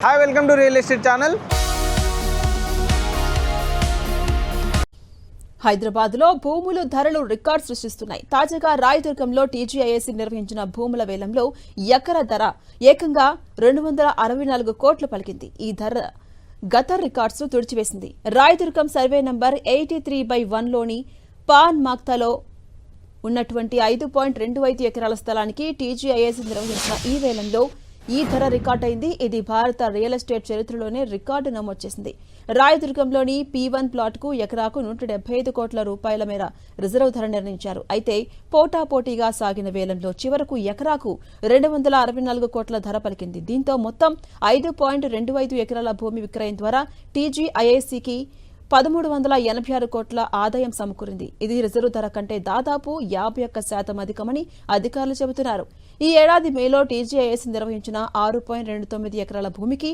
Hi welcome to real estate channel. హైదరాబాద్లో భూములు ధరలు రికార్డు సృష్టిస్తున్నాయి. తాజాగా రాయదుర్గంలో టీజీఐఏసీ నిర్వహించిన భూముల వేలంలో ఎకరా ధర ఏకంగా 264 కోట్లు పలికింది. ఈ ధర గత రికార్డ్స్ తుడిచివేసింది. రాయదుర్గం సర్వే నంబర్ 83/1లోని పాన్ మాక్తాలో ఉన్నటువంటి 5.25 ఎకరాల స్థలానికి టీజీఐఏసీ నిర్వహించిన ఈ వేలంలో ఈ ధర రికార్డైంది. ఇది భారత రియల్ ఎస్టేట్ చరిత్రలోనే రికార్డు నమోదు చేసింది. రాయదుర్గంలోని P1 ప్లాట్కు ఎకరాకు 175 కోట్ల రూపాయల మేర రిజర్వ్ ధర నిర్ణయించారు. అయితే పోటాపోటీగా సాగిన వేలంలో చివరకు ఎకరాకు 264 కోట్ల ధర పలికింది. దీంతో మొత్తం 5.25 ఎకరాల భూమి విక్రయం ద్వారా టీజీఐఏసీకి 1386 కోట్ల ఆదాయం సమకూరింది. ఇది రిజర్వ్ ధర కంటే దాదాపు 51% అధికమని అధికారులు చెబుతున్నారు. ఈ ఏడాది మేలో టీజీఐఏసీ నిర్వహించిన 6.29 ఎకరాల భూమికి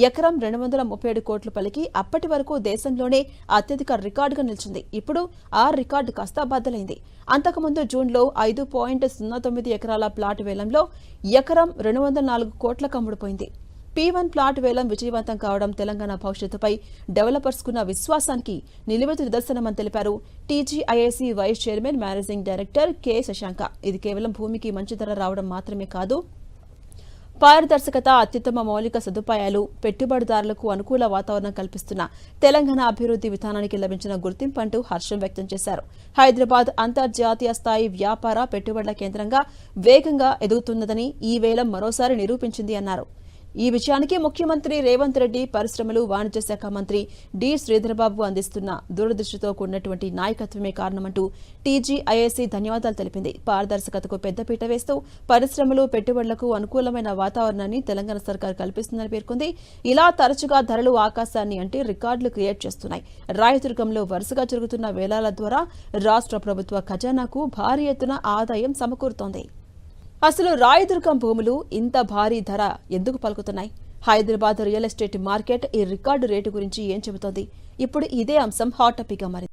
ఎకరం 237 కోట్లు పలికి అప్పటి వరకు దేశంలోనే అత్యధిక రికార్డుగా నిలిచింది. ఇప్పుడు ఆ రికార్డు కాస్త బద్దలైంది. అంతకుముందు జూన్లో 5.09 ఎకరాల ప్లాట్ వేలంలో ఎకరం 204 కోట్లకు అమ్ముడుపోయింది. P1 ప్లాట్ వేలం విజయవంతం కావడం తెలంగాణ భవిష్యత్తుపై డెవలపర్స్కున్న విశ్వాసానికి నిలువెత్తు నిదర్శనమని తెలిపారు TGIAC vice chairman managing director K Shashanka. ఇది కేవలం భూమికి మంచి ధర రావడం మాత్రమే కాదు, పారదర్శకత, అత్యుత్తమ మౌలిక సదుపాయాలు, పెట్టుబడిదారులకు అనుకూల వాతావరణం కల్పిస్తున్న తెలంగాణ అభివృద్ది విధానానికి లభించిన గుర్తింపు అంటూ హర్షం వ్యక్తం చేశారు. హైదరాబాద్ అంతర్జాతీయ స్థాయి వ్యాపార పెట్టుబడుల కేంద్రంగా వేగంగా ఎదుగుతున్నదని ఈ వేలం మరోసారి నిరూపించింది అన్నారు. ఈ విషయానికి ముఖ్యమంత్రి రేవంత్ రెడ్డి, పరిశ్రమలు, వాణిజ్య శాఖ మంత్రి డి శ్రీధర్బాబు అందిస్తున్న దూరదృష్టితో కూడినటువంటి నాయకత్వమే కారణమంటూ టీజీఐఏసీ ధన్యవాదాలు తెలిపింది. పారదర్శకతకు పెద్దపీట వేస్తూ పరిశ్రమలు, పెట్టుబడులకు అనుకూలమైన వాతావరణాన్ని తెలంగాణ సర్కార్ కల్పిస్తుందని పేర్కొంది. ఇలా తరచుగా ధరలు ఆకాశాన్ని అంటే రికార్డులు క్రియేట్ చేస్తున్నాయి. రాయదుర్గంలో వరుసగా జరుగుతున్న వేలాల ద్వారా రాష్ట్ర ప్రభుత్వ ఖజానాకు భారీ ఎత్తున ఆదాయం సమకూరుతోంది. అసలు రాయదుర్గం భూములు ఇంత భారీ ధర ఎందుకు పలుకుతున్నాయి? హైదరాబాద్ రియల్ ఎస్టేట్ మార్కెట్ ఈ రికార్డు రేటు గురించి ఏం చెబుతోంది? ఇప్పుడు ఇదే అంశం హాట్ టాపిక్ గా మారింది.